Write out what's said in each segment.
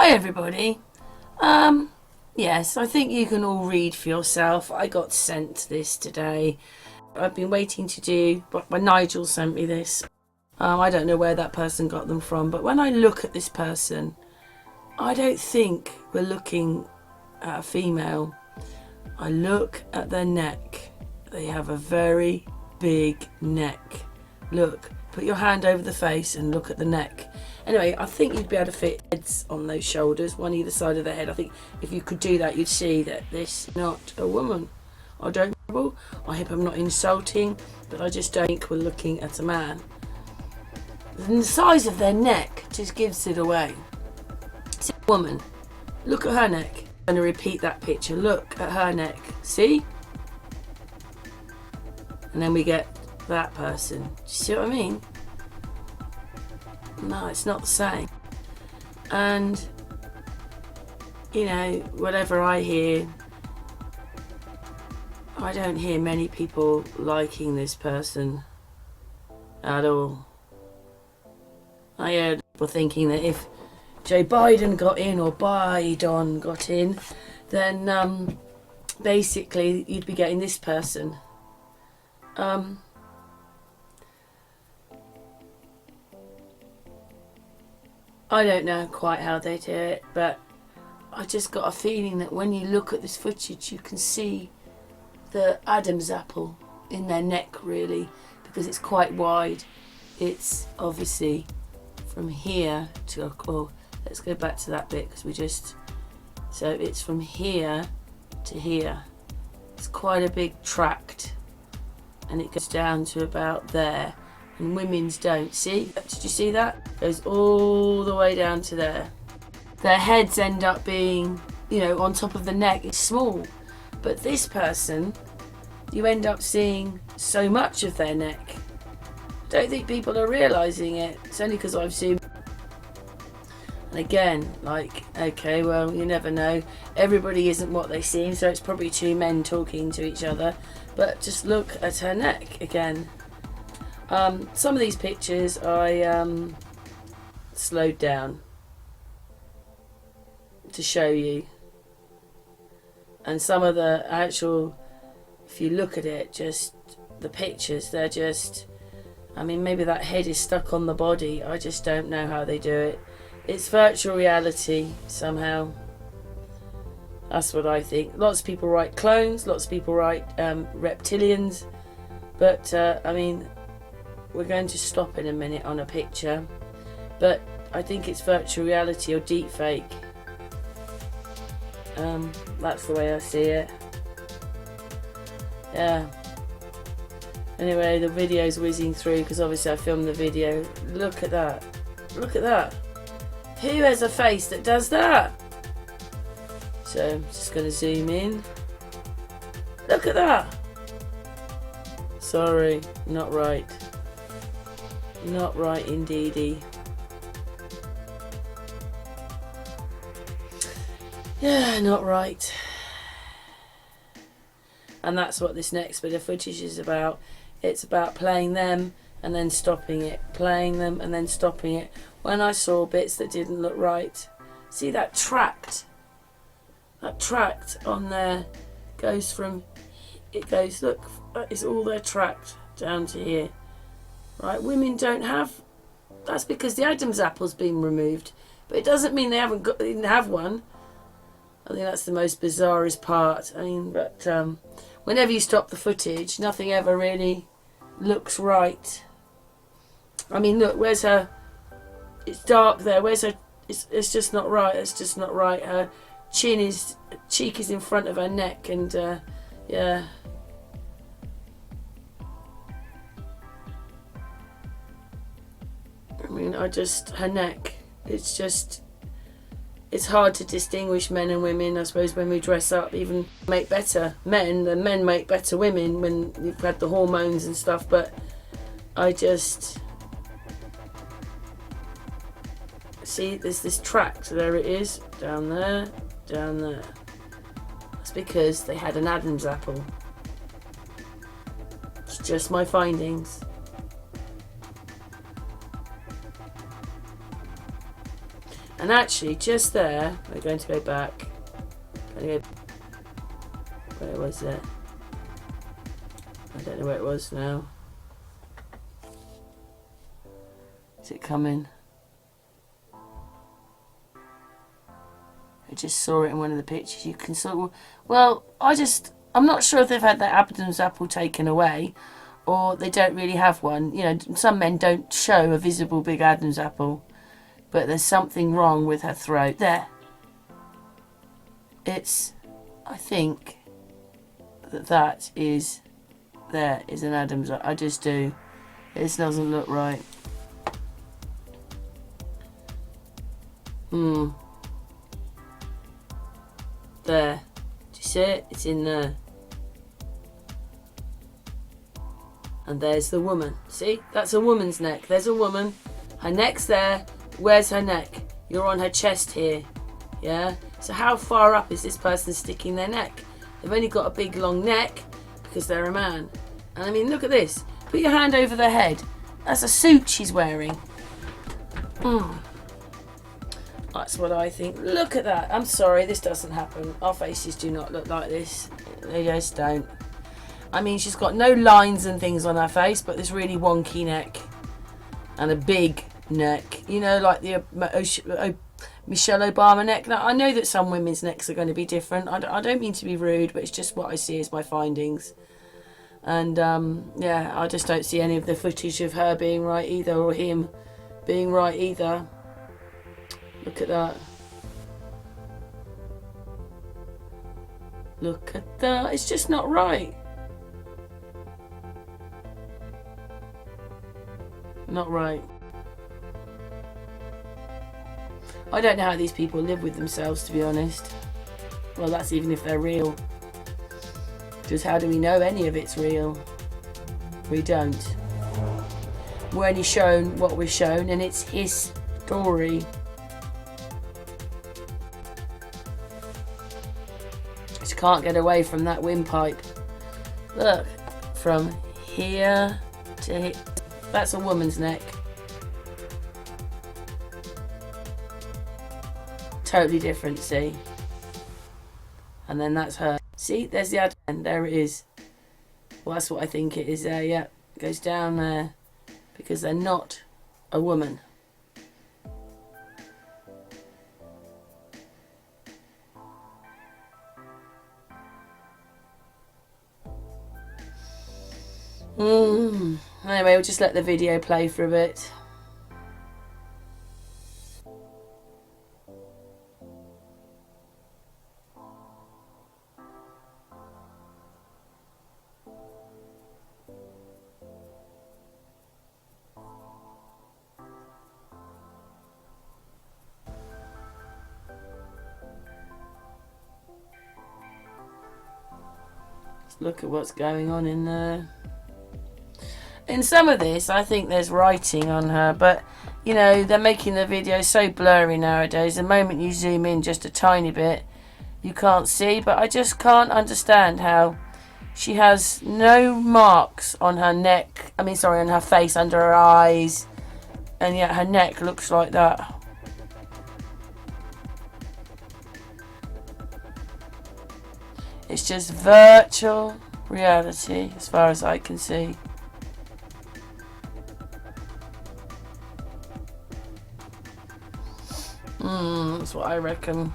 Hi everybody. Yes, I think you can all read for yourself. I got sent this today. I've been waiting to do, but Nigel sent me this. I don't know where that person got them from, but when I look at this person, I don't think we're looking at a female. I look at their neck. They have a very big neck. Look, put your hand over the face and look at the neck. Anyway, I think you'd be able to fit heads on those shoulders, one either side of the head. I think if you could do that, you'd see that this is not a woman. I hope I'm not insulting, but I just don't think we're looking at a man. And the size of their neck just gives it away. See, a woman, look at her neck. I'm going to repeat that picture. Look at her neck. See? And then we get that person. Do you see what I mean? No, it's not the same. And, you know, whatever I hear, I don't hear many people liking this person at all. I heard people thinking that if Joe Biden got in, or Biden got in, then basically you'd be getting this person. I don't know quite how they do it, but I just got a feeling that when you look at this footage, you can see the Adam's apple in their neck, really, because it's quite wide. It's obviously from here to, oh, let's go back to that bit, because so it's from here to here. It's quite a big tract, and it goes down to about there. And women's don't. See? Did you see that? Goes all the way down to there. Their heads end up being, you know, on top of the neck. It's small. But this person, you end up seeing so much of their neck. Don't think people are realising it. It's only because I've seen. And again, like, okay, well, you never know. Everybody isn't what they seem, so it's probably two men talking to each other. But just look at her neck again. Some of these pictures I slowed down to show you, and some of the actual, if you look at it, just the pictures, they're just, I mean, maybe that head is stuck on the body. I just don't know how they do it. It's virtual reality somehow. That's what I think. Lots of people write clones, lots of people write reptilians, but I mean, we're going to stop in a minute on a picture, but I think it's virtual reality or deep fake. That's the way I see it. Yeah. Anyway, the video's whizzing through because obviously I filmed the video. Look at that. Look at that. Who has a face that does that? So I'm just going to zoom in. Look at that. Sorry, not right. Not right indeedy. Yeah, not right. And that's what this next bit of footage is about. It's about playing them and then stopping it. Playing them and then stopping it. When I saw bits that didn't look right. See that tract? That tract on there goes from, it goes, look, it's all their tract down to here. Right, women don't have. That's because the Adam's apple's been removed, but it doesn't mean they didn't have one. I think that's the most bizarrest part. I mean, but whenever you stop the footage, nothing ever really looks right. I mean, look, where's her? It's dark there. Where's her? It's just not right. It's just not right. Her cheek is in front of her neck, and yeah. I mean, her neck, it's hard to distinguish men and women, I suppose, when we dress up, even make better men, the men make better women when you've had the hormones and stuff, but I just, see, there's this tract, there it is, down there, down there. That's because they had an Adam's apple. It's just my findings. And actually, just there, we're going to go back. Where was it? I don't know where it was now. Is it coming? I just saw it in one of the pictures. You can sort of... Well, I'm not sure if they've had their Adam's apple taken away or they don't really have one. You know, some men don't show a visible big Adam's apple. But there's something wrong with her throat. There. I think that is... There is an Adam's apple. I just do. This doesn't look right. There. Do you see it? It's in there. And there's the woman. See? That's a woman's neck. There's a woman. Her neck's there. Where's her neck? You're on her chest here. Yeah? So how far up is this person sticking their neck? They've only got a big long neck because they're a man. And I mean, look at this. Put your hand over their head. That's a suit she's wearing. That's what I think. Look at that. I'm sorry, this doesn't happen. Our faces do not look like this. They just don't. I mean, she's got no lines and things on her face, but this really wonky neck. And a big neck. You know, like the Michelle Obama neck. Now, I know that some women's necks are going to be different. I don't mean to be rude, but it's just what I see as my findings. And, yeah, I just don't see any of the footage of her being right either, or him being right either. Look at that. Look at that. It's just not right. Not right. I don't know how these people live with themselves, to be honest. Well, that's even if they're real. Because how do we know any of it's real? We don't. We're only shown what we're shown, and it's his story. Just can't get away from that windpipe. Look, from here to here. That's a woman's neck. Totally different, see? And then that's her. See, there's the ad. There it is. Well, that's what I think it is there, yeah. It goes down there. Because they're not a woman. Anyway, we'll just let the video play for a bit. Let's look at what's going on in there. In some of this, I think there's writing on her, but, you know, they're making the video so blurry nowadays. The moment you zoom in just a tiny bit, you can't see, but I just can't understand how she has no marks on her neck, on her face, under her eyes, and yet her neck looks like that. It's just virtual reality, as far as I can see. That's what I reckon.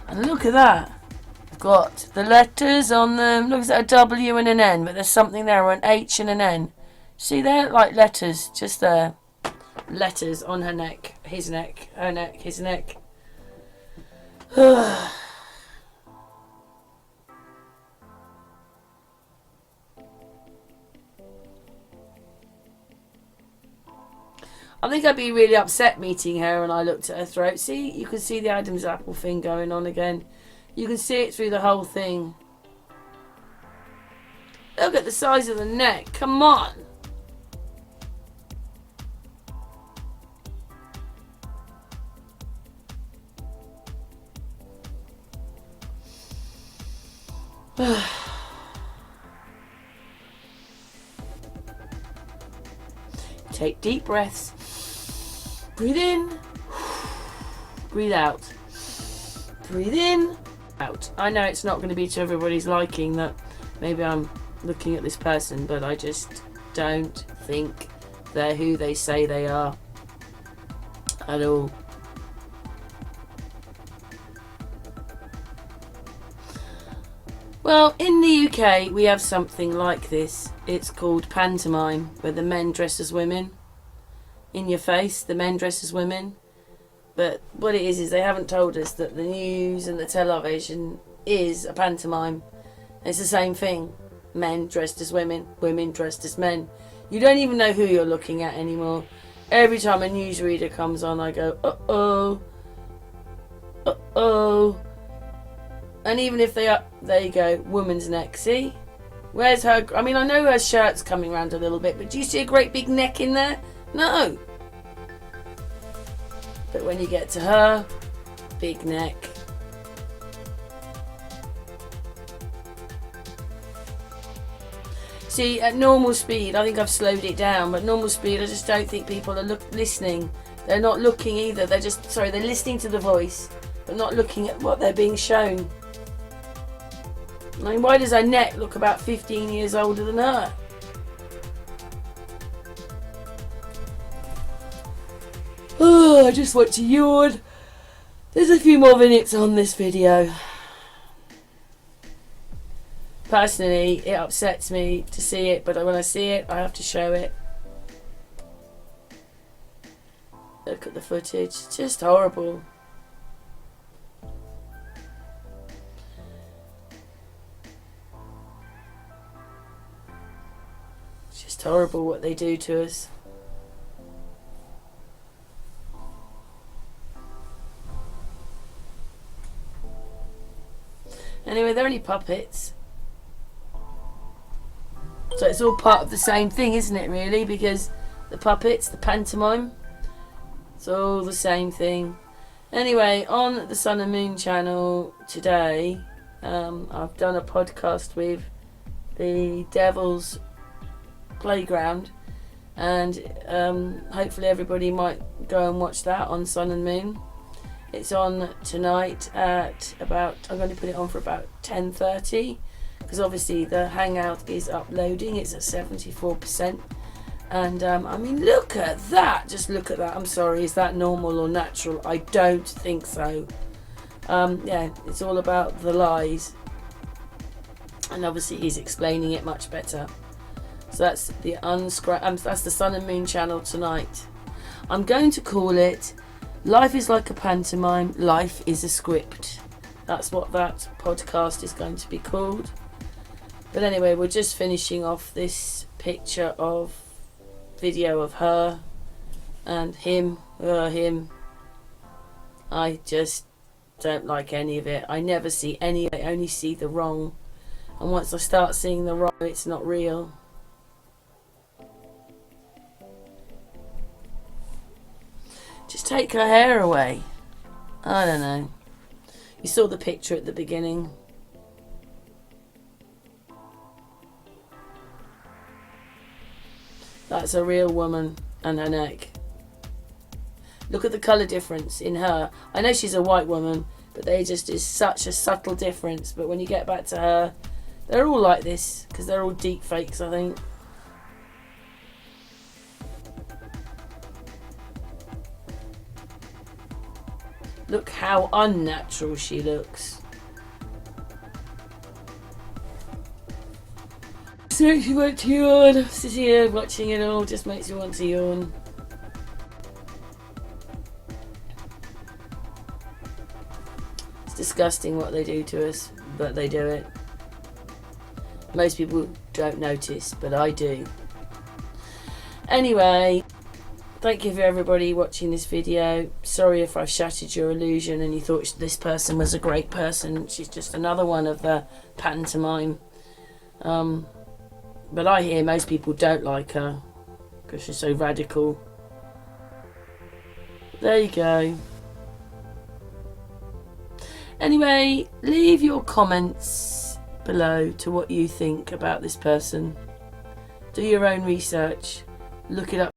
And look at that. We've got the letters on them. Looks like a W and an N, but there's something there, or an H and an N. See there? Like letters, just there. Letters on her neck. His neck. Her neck. His neck. I think I'd be really upset meeting her when I looked at her throat. See, you can see the Adam's apple thing going on again. You can see it through the whole thing. Look at the size of the neck. Come on. Take deep breaths. Breathe in. Breathe out. Breathe in. Out. I know it's not going to be to everybody's liking that maybe I'm looking at this person, but I just don't think they're who they say they are at all. Well, in the UK we have something like this. It's called pantomime, where the men dress as women. In your face, the men dress as women. But what it is they haven't told us that the news and the television is a pantomime. It's the same thing. Men dressed as women, women dressed as men. You don't even know who you're looking at anymore. Every time a newsreader comes on, I go, uh-oh, uh-oh. And even if they are, there you go, woman's neck, see? Where's her, I mean, I know her shirt's coming around a little bit, but do you see a great big neck in there? No. But when you get to her, big neck. See, at normal speed, I think I've slowed it down, but normal speed, I just don't think people are listening. They're not looking either. They're just, sorry, they're listening to the voice, but not looking at what they're being shown. I mean, why does her neck look about 15 years older than her? Oh, I just want to yawn. There's a few more minutes on this video. Personally, it upsets me to see it, but when I see it, I have to show it. Look at the footage. It's just horrible. It's just horrible what they do to us. Anyway, they're only puppets. So it's all part of the same thing, isn't it, really? Because the puppets, the pantomime, it's all the same thing. Anyway, on the Sun and Moon channel today, I've done a podcast with the Devil's Playground, and hopefully everybody might go and watch that on Sun and Moon. It's on tonight at about, I'm going to put it on for about 10:30, because obviously the Hangout is uploading. It's at 74%, and I mean, look at that, just look at that. I'm sorry, is that normal or natural? I don't think so. Yeah, it's all about the lies, and obviously he's explaining it much better. So that's the that's the Sun and Moon channel tonight. I'm going to call it Life is Like a Pantomime, Life is a Script. That's what that podcast is going to be called. But anyway, we're just finishing off this video of her and him. I just don't like any of it. I never see any, I only see the wrong. And once I start seeing the wrong, it's not real. Just take her hair away. I don't know. You saw the picture at the beginning. That's a real woman and her neck. Look at the colour difference in her. I know she's a white woman, but they just is such a subtle difference. But when you get back to her, they're all like this because they're all deep fakes, I think. Look how unnatural she looks. So makes me want to yawn. Sitting here watching it all just makes me want to yawn. It's disgusting what they do to us, but they do it. Most people don't notice, but I do. Anyway, thank you for everybody watching this video. Sorry if I've shattered your illusion and you thought this person was a great person. She's just another one of the pantomime. But I hear most people don't like her because she's so radical. There you go. Anyway, leave your comments below to what you think about this person. Do your own research. Look it up